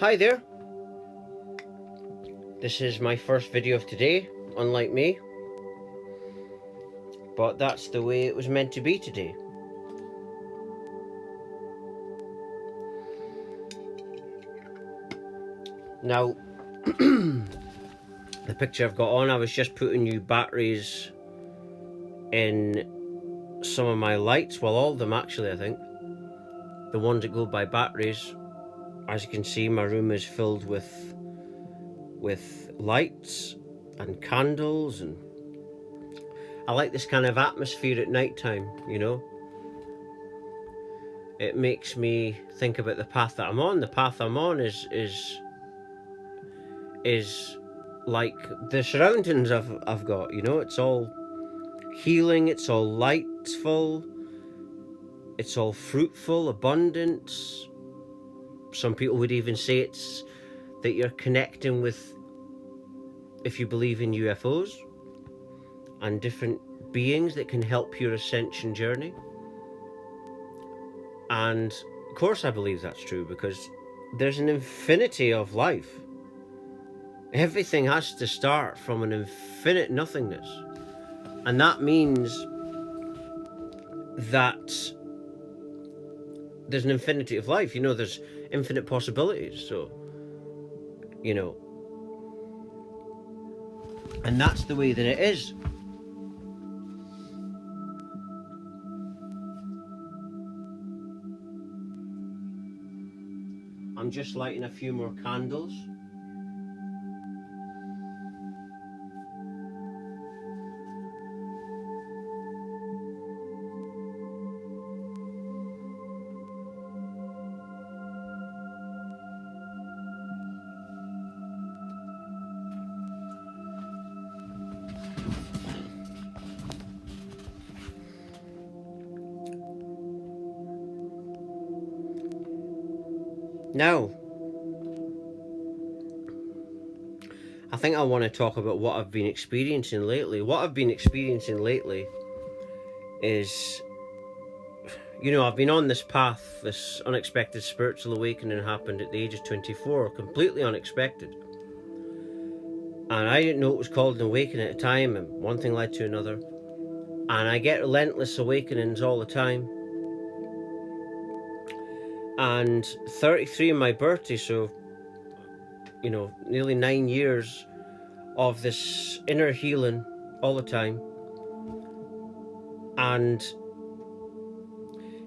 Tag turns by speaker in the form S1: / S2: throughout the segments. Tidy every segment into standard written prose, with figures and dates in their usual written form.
S1: Hi there. This is my first video of today, unlike me. But that's the way it was meant to be today. Now, the picture I've got on, I was just putting new batteries in some of my lights. Well, all of them actually, I think. The ones that go by batteries. As you can see, my room is filled with lights and candles, and I like this kind of atmosphere at night time, you know. It makes me think about the path that I'm on. The path I'm on is like the surroundings I've got, you know. It's all healing, it's all lightful, it's all fruitful, abundance. Some people would even say it's that you're connecting with, if you believe in UFOs and different beings that can help your ascension journey. And of course I believe that's true, because there's an infinity of life. Everything has to start from an infinite nothingness. And that means that there's an infinity of life. You know, there's infinite possibilities. So, you know, and that's the way that it is. I'm just lighting a few more candles. Now, I think I want to talk about what I've been experiencing lately. What I've been experiencing lately is, you know, I've been on this path. This unexpected spiritual awakening happened at the age of 24, completely unexpected. And I didn't know it was called an awakening at the time, and one thing led to another. And I get relentless awakenings all the time. And 33 on my birthday, so, you know, nearly 9 years of this inner healing all the time. And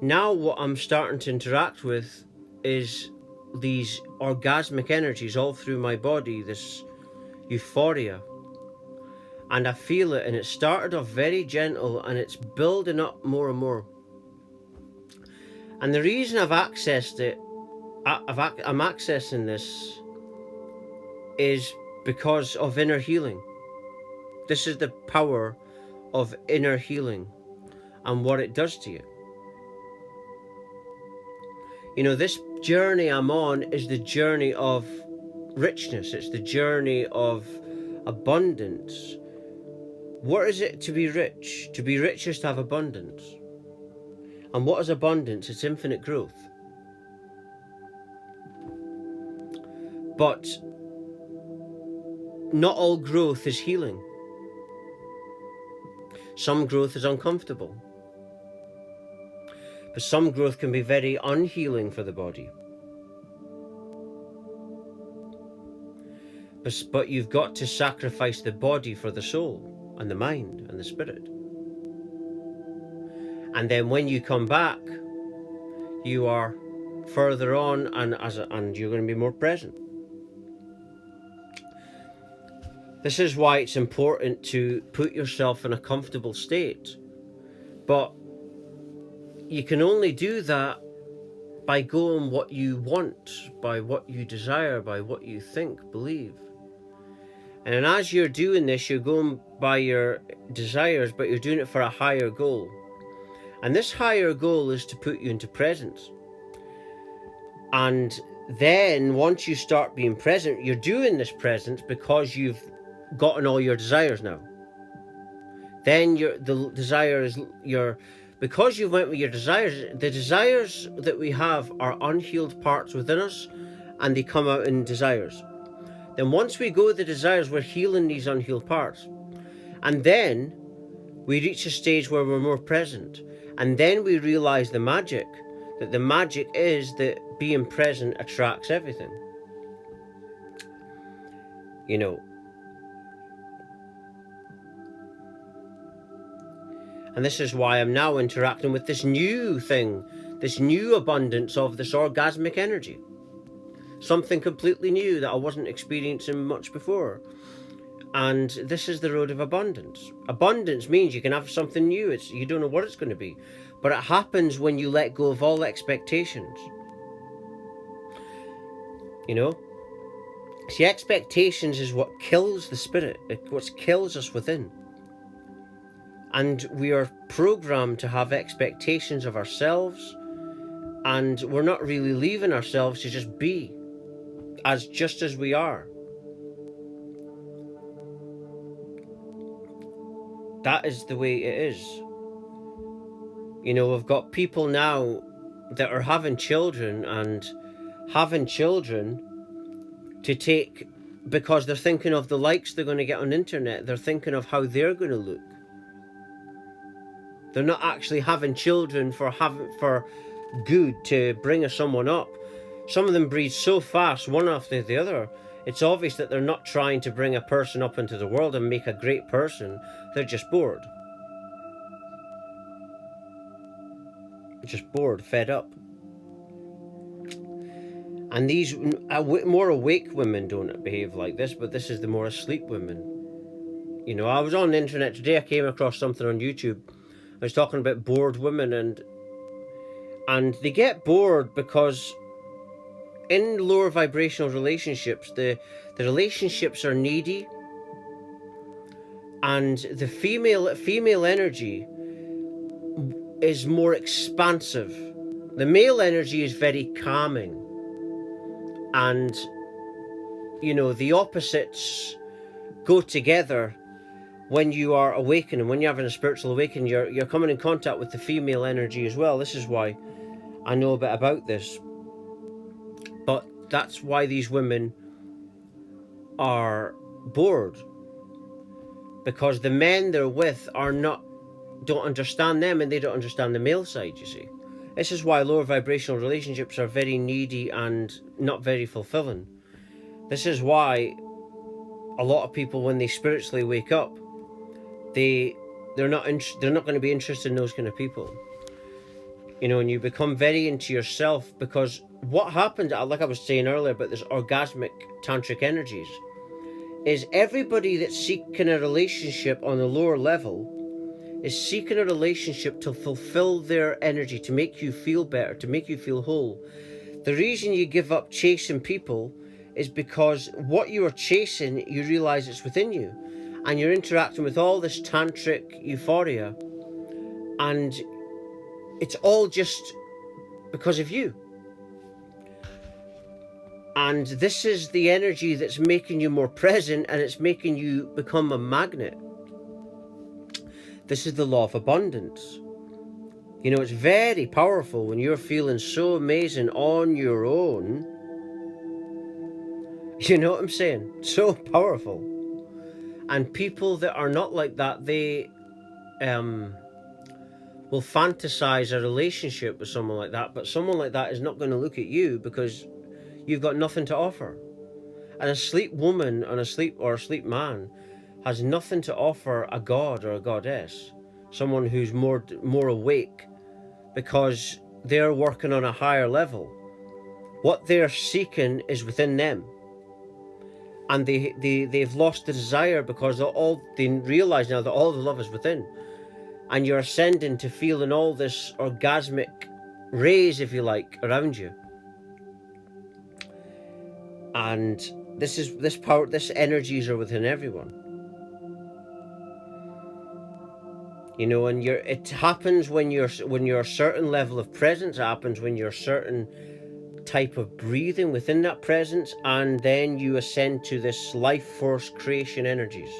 S1: now what I'm starting to interact with is these orgasmic energies all through my body, this euphoria. And I feel it, and it started off very gentle, and it's building up more and more. And the reason I've accessed it, I'm accessing this, is because of inner healing. This is the power of inner healing and what it does to you. You know, this journey I'm on is the journey of richness. It's the journey of abundance. What is it to be rich? To be rich is to have abundance. And what is abundance? It's infinite growth. But not all growth is healing. Some growth is uncomfortable. But some growth can be very unhealing for the body. But you've got to sacrifice the body for the soul and the mind and the spirit. And then when you come back, you are further on, and you're going to be more present. This is why it's important to put yourself in a comfortable state. But you can only do that by going what you want, by what you desire, by what you think, believe. And as you're doing this, you're going by your desires, but you're doing it for a higher goal. And this higher goal is to put you into presence. And then once you start being present, you're doing this presence because you've gotten all your desires now. Then the desire is because you went with your desires. The desires that we have are unhealed parts within us, and they come out in desires. Then once we go with the desires, we're healing these unhealed parts. And then we reach a stage where we're more present. And then we realize the magic, that the magic is that being present attracts everything. You know. And this is why I'm now interacting with this new thing, this new abundance of this orgasmic energy. Something completely new that I wasn't experiencing much before. And this is the road of abundance. Abundance means you can have something new. You don't know what it's going to be. But it happens when you let go of all expectations. You know? See, expectations is what kills the spirit. It's what kills us within. And we are programmed to have expectations of ourselves. And we're not really leaving ourselves to just be. Just as we are. That is the way it is. You know, we've got people now that are having children and having children to take, because they're thinking of the likes they're going to get on the internet. They're thinking of how they're going to look. They're not actually having children for good to bring someone up. Some of them breed so fast, one after the other. It's obvious that they're not trying to bring a person up into the world and make a great person. They're just bored. Just bored, fed up. And these more awake women don't behave like this, but this is the more asleep women. You know, I was on the internet today, I came across something on YouTube. I was talking about bored women, and they get bored because in lower vibrational relationships, the relationships are needy, and the female energy is more expansive. The male energy is very calming, and you know, the opposites go together. When you are awakening, when you're having a spiritual awakening, you're coming in contact with the female energy as well. This is why I know a bit about this. But that's why these women are bored. Because the men they're with don't understand them, and they don't understand the male side, you see. This is why lower vibrational relationships are very needy and not very fulfilling. This is why a lot of people, when they spiritually wake up, they're not going to be interested in those kind of people. You know, and you become very into yourself, because what happens, like I was saying earlier about this orgasmic tantric energies, is everybody that's seeking a relationship on a lower level is seeking a relationship to fulfill their energy, to make you feel better, to make you feel whole. The reason you give up chasing people is because what you are chasing, you realize it's within you. And you're interacting with all this tantric euphoria, and it's all just because of you. And this is the energy that's making you more present, and it's making you become a magnet. This is the law of abundance. You know, it's very powerful when you're feeling so amazing on your own. You know what I'm saying? So powerful. And people that are not like that, they will fantasize a relationship with someone like that, but someone like that is not going to look at you because you've got nothing to offer. An asleep woman or a asleep man has nothing to offer a god or a goddess, someone who's more awake, because they're working on a higher level. What they're seeking is within them. And they've lost the desire, because they realize now that all the love is within. And you're ascending to feeling all this orgasmic rays, if you like, around you. And this power, this energies are within everyone. You know, and it happens when you're a certain level of presence. It happens when you're a certain type of breathing within that presence, and then you ascend to this life force creation energies.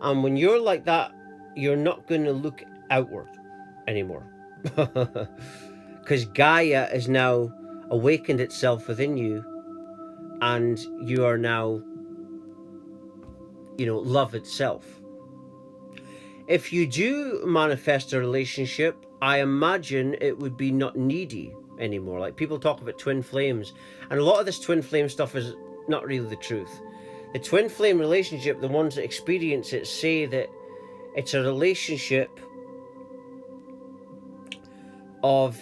S1: And when you're like that, you're not going to look outward anymore. Because Gaia is now awakened itself within you, and you are now, love itself. If you do manifest a relationship, I imagine it would be not needy anymore. Like, people talk about twin flames, and a lot of this twin flame stuff is not really the truth. The twin flame relationship, the ones that experience it say that it's a relationship of,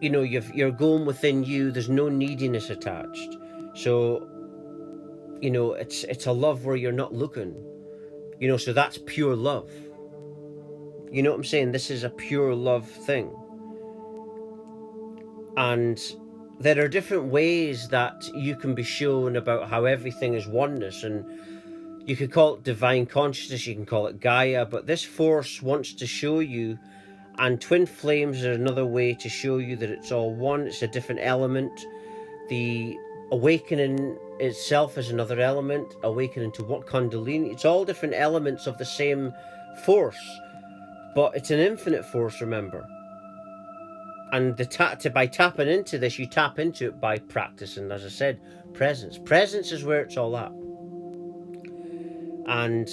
S1: you're going within you, there's no neediness attached. So, it's a love where you're not looking. So that's pure love. You know what I'm saying? This is a pure love thing. And there are different ways that you can be shown about how everything is oneness, and you could call it divine consciousness, you can call it Gaia, but this force wants to show you, and twin flames are another way to show you that it's all one. It's a different element. The awakening itself is another element. Awakening to what? Kundalini. It's all different elements of the same force, but it's an infinite force, remember. And by tapping into this, you tap into it by practicing, as I said, presence. Presence is where it's all at. And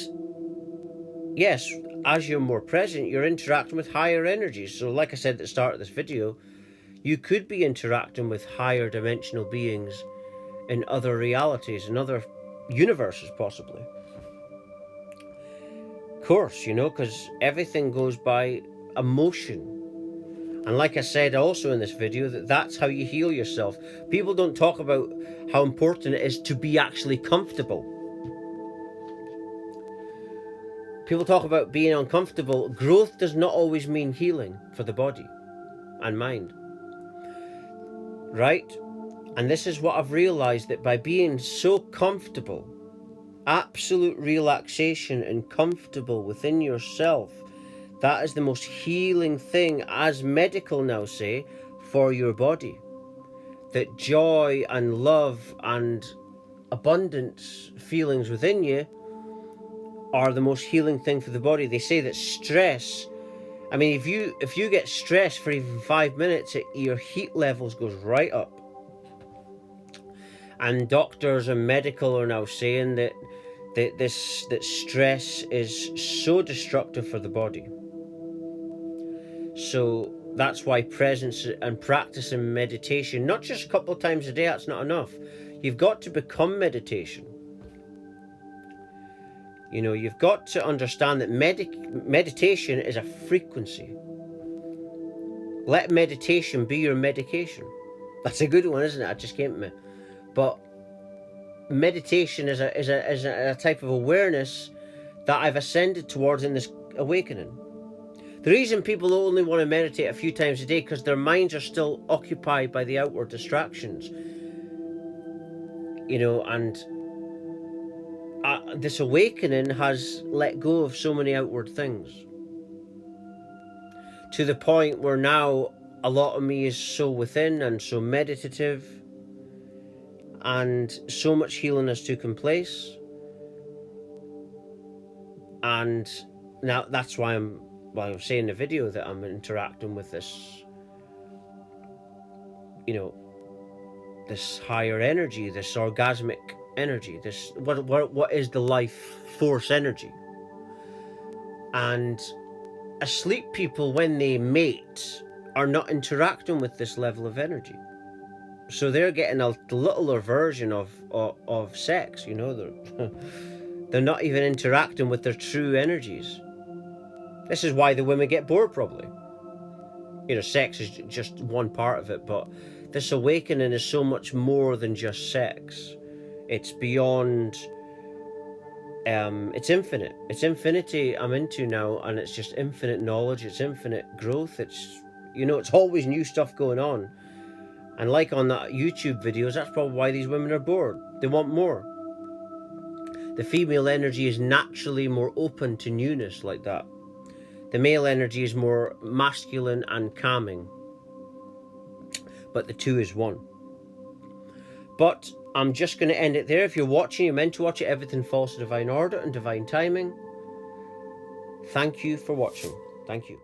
S1: yes, as you're more present, you're interacting with higher energies. So like I said at the start of this video, you could be interacting with higher dimensional beings in other realities, in other universes possibly. Of course, because everything goes by emotion. And like I said also in this video, that's how you heal yourself. People don't talk about how important it is to be actually comfortable. People talk about being uncomfortable. Growth does not always mean healing for the body and mind. Right? And this is what I've realized, that by being so comfortable, absolute relaxation and comfortable within yourself, that is the most healing thing, as medical now say, for your body. That joy and love and abundance feelings within you are the most healing thing for the body. They say that stress, I mean, if you get stressed for even 5 minutes, your heat levels goes right up. And doctors and medical are now saying that stress is so destructive for the body. So that's why presence and practicing meditation, not just a couple of times a day, that's not enough. You've got to become meditation. You've got to understand that meditation is a frequency. Let meditation be your medication. That's a good one, isn't it? I just came to me. But meditation is a type of awareness that I've ascended towards in this awakening. The reason people only want to meditate a few times a day, because their minds are still occupied by the outward distractions. And this awakening has let go of so many outward things, to the point where now a lot of me is so within and so meditative, and so much healing has taken place. And now that's why I'm saying in the video that I'm interacting with this, this higher energy, this orgasmic energy, this what is the life force energy. And asleep people, when they mate, are not interacting with this level of energy. So they're getting a littler version of sex, they're not even interacting with their true energies. This is why the women get bored, probably. Sex is just one part of it, but this awakening is so much more than just sex. It's beyond, it's infinite. It's infinity I'm into now, and it's just infinite knowledge, it's infinite growth, it's always new stuff going on. And like on that YouTube videos, that's probably why these women are bored. They want more. The female energy is naturally more open to newness like that. The male energy is more masculine and calming. But the two is one. But I'm just going to end it there. If you're watching, you're meant to watch it. Everything falls to divine order and divine timing. Thank you for watching. Thank you.